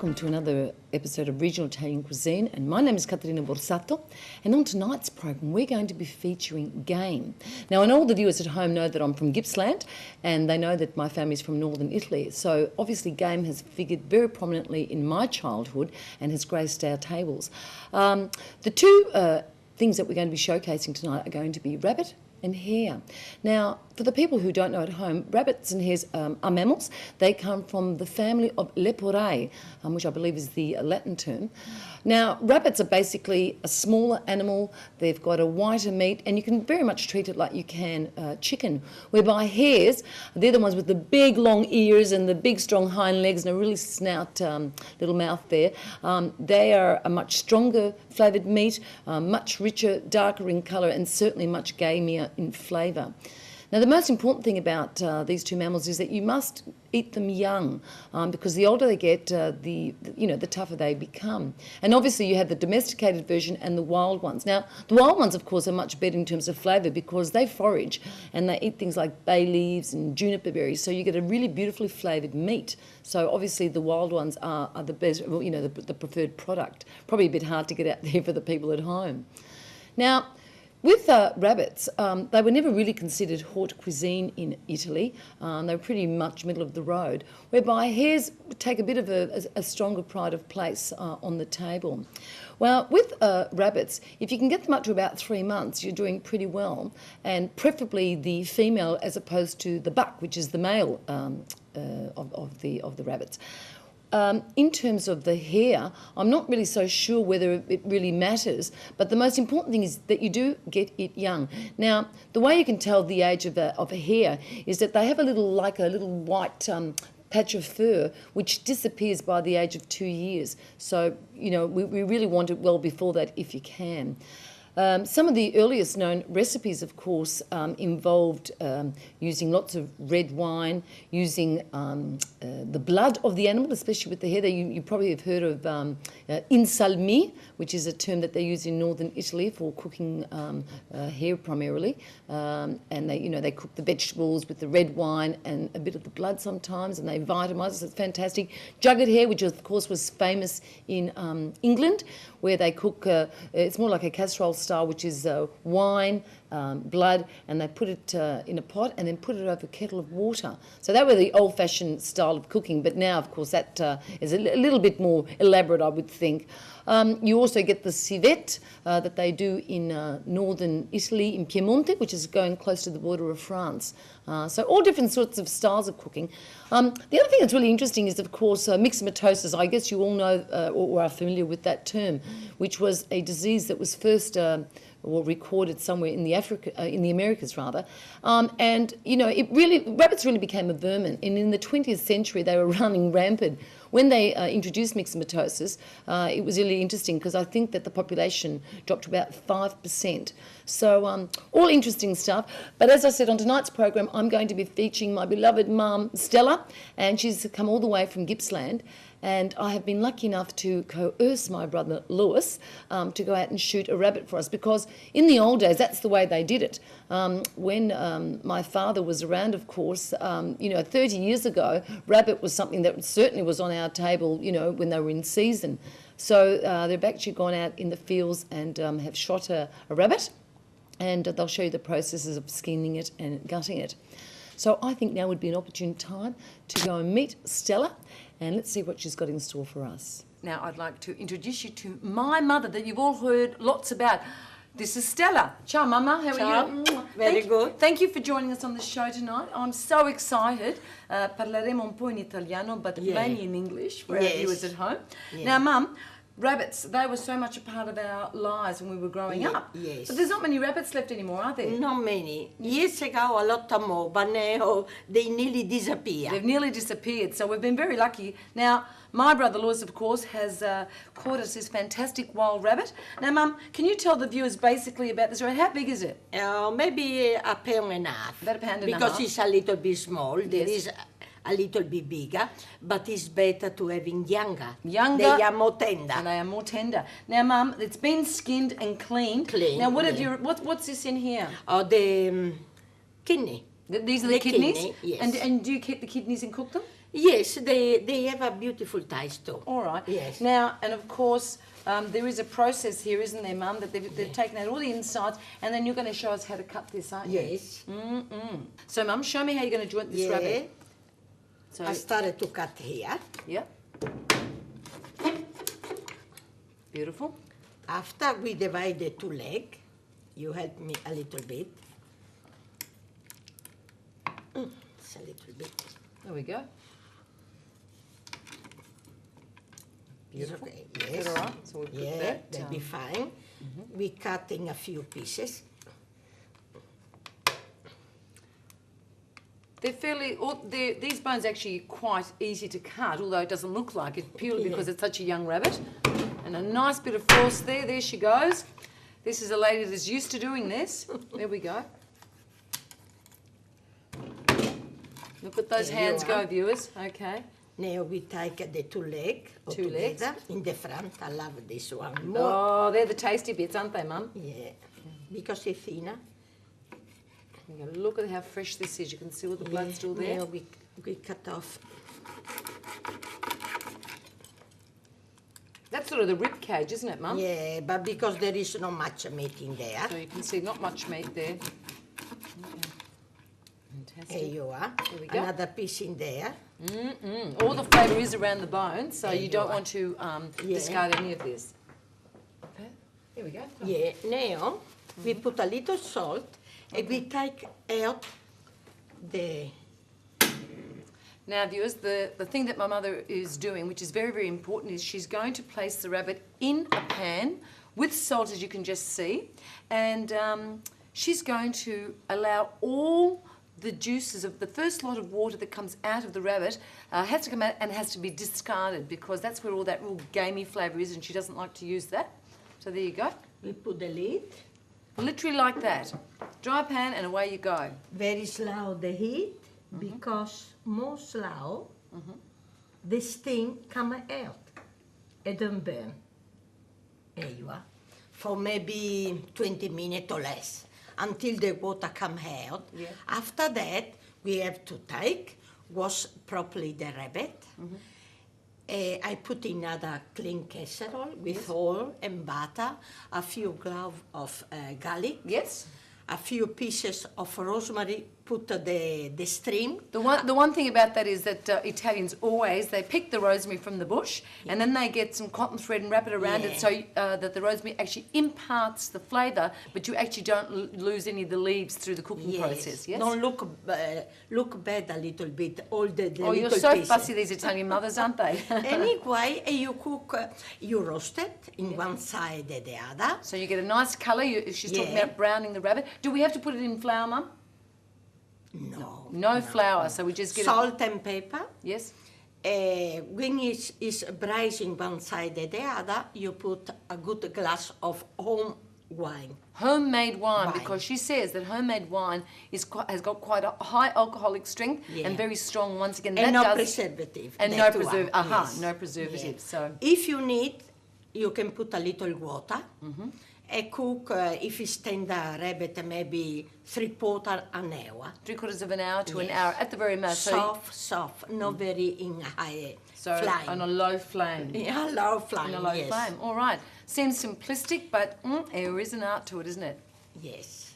welcome to another episode of Regional Italian Cuisine, and my name is Caterina Borsato, and on tonight's program we're going to be featuring game. Now, I know all the viewers at home know that I'm from Gippsland, and they know that my family's from northern Italy, so obviously game has figured very prominently in my childhood and has graced our tables. The two things that we're going to be showcasing tonight are going to be rabbit and hare. Now, for the people who don't know at home, rabbits and hares are mammals. They come from the family of Leporei, which I believe is the Latin term. Now, rabbits are basically a smaller animal. They've got a whiter meat, and you can very much treat it like you can chicken, whereby hares, they're the ones with the big long ears and the big strong hind legs and a really snout little mouth there. They are a much stronger flavoured meat, much richer, darker in colour, and certainly much gamier in flavour. Now, the most important thing about these two mammals is that you must eat them young, because the older they get, the tougher they become. And obviously, you have the domesticated version and the wild ones. Now, the wild ones, of course, are much better in terms of flavour because they forage and they eat things like bay leaves and juniper berries. So you get a really beautifully flavoured meat. So obviously, the wild ones are the best, well, the preferred product. Probably a bit hard to get out there for the people at home. Now, with rabbits, they were never really considered haute cuisine in Italy. They were pretty much middle of the road, whereby hares take a bit of a stronger pride of place on the table. Well, with rabbits, if you can get them up to about 3 months, you're doing pretty well, and preferably the female as opposed to the buck, which is the male of the rabbits. In terms of the hare, I'm not really so sure whether it really matters, but the most important thing is that you do get it young. Now, the way you can tell the age of a hare is that they have a little white patch of fur which disappears by the age of 2 years. So, we really want it well before that if you can. Some of the earliest known recipes, of course, involved using lots of red wine, using the blood of the animal, especially with the hare. You probably have heard of insalmi, which is a term that they use in northern Italy for cooking hare primarily. And they cook the vegetables with the red wine and a bit of the blood sometimes, and they vitamise it. It's fantastic. Jugged hare, which of course was famous in England, where they cook, it's more like a casserole style, which is wine, blood, and they put it in a pot and then put it over a kettle of water. So that was the old-fashioned style of cooking, but now, of course, that is a little bit more elaborate, I would think. You also get the civet that they do in northern Italy, in Piemonte, which is going close to the border of France. So all different sorts of styles of cooking. The other thing that's really interesting is, of course, myxomatosis. I guess you all know or are familiar with that term, which was a disease that was first recorded somewhere in the Americas rather, and rabbits really became a vermin. And in the 20th century, they were running rampant. When they introduced myxomatosis, it was really interesting because I think that the population dropped to about 5%. So all interesting stuff. But as I said, on tonight's program, I'm going to be featuring my beloved mum, Stella, and she's come all the way from Gippsland. And I have been lucky enough to coerce my brother Lewis to go out and shoot a rabbit for us, because in the old days, that's the way they did it. When my father was around, of course, 30 years ago, rabbit was something that certainly was on our table, when they were in season. So they've actually gone out in the fields and have shot a rabbit, and they'll show you the processes of skinning it and gutting it. So I think now would be an opportune time to go and meet Stella, and let's see what she's got in store for us. Now, I'd like to introduce you to my mother that you've all heard lots about. This is Stella. Ciao, Mama. How are you? Very good. Thank you for joining us on the show tonight. I'm so excited. Parleremo un po' in italiano, but mainly in English for our viewers at home. Yeah. Now, Mum, rabbits, they were so much a part of our lives when we were growing up. Yes. But there's not many rabbits left anymore, are there? Not many. Years ago, a lot more, but now they nearly disappear. They've nearly disappeared, so we've been very lucky. Now, my brother Lewis, of course, has caught us this fantastic wild rabbit. Now, Mum, can you tell the viewers basically about this rabbit? How big is it? Maybe a pound and a half. About a pound and a half. Because it's a little bit small. Yes. There is a little bit bigger, but it's better to having younger. Younger. They are more tender. And they are more tender. Now, Mum, it's been skinned and cleaned. Cleaned. Now, what's this in here? Oh, the kidney. These are the kidneys? Kidney, yes. And do you keep the kidneys and cook them? Yes, they have a beautiful taste too. All right. Yes. Now, and of course, there is a process here, isn't there, Mum, that they've taken out all the insides, and then you're going to show us how to cut this, aren't you? Yes. So, Mum, show me how you're going to joint this Yeah. rabbit. So, I started to cut here. yep. Beautiful. After we divide the two legs, you help me a little bit. It's a little bit. There we go. It's Beautiful. okay. Is Yes. that all right? So we put Yeah, that. that'll be fine. We cut in a few pieces. They're fairly, these bones are actually quite easy to cut, although it doesn't look like it, purely because it's such a young rabbit. And a nice bit of force there. There she goes. This is a lady that's used to doing this. There we go. Look at those There you hands go, are. viewers. Okay. Now we take the two legs Two legs. together in the front. I love this one more. Oh, they're the tasty bits, aren't they, Mum? Yeah, because it's thinner. You go, look at how fresh this is. You can see all the blood still there. Now we cut off. That's sort of the rib cage, isn't it, Mum? Yeah, but because there is not much meat in there. So you can see not much meat there. Okay. Here Fantastic. you are. There we go. Another piece in there. All the flavour is around the bone, so There you you don't are. want to Yeah. discard any of this. Okay. Here we go. Yeah, now we put a little salt and we take out the. Now, viewers, the thing that my mother is doing, which is very, very important, is she's going to place the rabbit in a pan with salt, as you can just see, and she's going to allow all the juices of the first lot of water that comes out of the rabbit has to come out and has to be discarded, because that's where all that real gamey flavour is, and she doesn't like to use that. So there you go. We put the lid. Literally like that. Dry pan and away you go. Very slow the heat, because more slow, the steam come out. It don't burn. There you are. For maybe 20 minutes or less, until the water come out. Yeah. After that, we have to wash properly the rabbit. I put in another clean casserole with oil and butter, a few cloves of garlic, Yes? a few pieces of rosemary, put the stream. The one thing about that is that Italians always, they pick the rosemary from the bush and then they get some cotton thread and wrap it around it so that the rosemary actually imparts the flavour, but you actually don't lose any of the leaves through the cooking process, yes? Don't look bad a little bit, all the Oh, you're little so pieces. fussy, these Italian mothers, aren't they? Anyway, you cook, you roast it in one side and the other. So you get a nice colour. She's talking Yeah. about browning the rabbit. Do we have to put it in flour, Mum? No flour, so we just get Salt and pepper. Yes? When it's braising one side and the other, you put a good glass of home wine. Homemade wine, Wine. because she says that homemade wine has got quite a high alcoholic strength Yeah. and very strong. Once again, And that no does preservative. and no that one, preservative. yes. No preservative. Yeah. So if you need, you can put a little water and cook. If it's tender rabbit, maybe 3/4 an hour. 3/4 of an hour to an Yes. hour at the very most. Soft, not very in high So flame. on a low flame. Yeah, low flame. On a low yes. flame. All right. Seems simplistic, but there is an art to it, isn't it? Yes.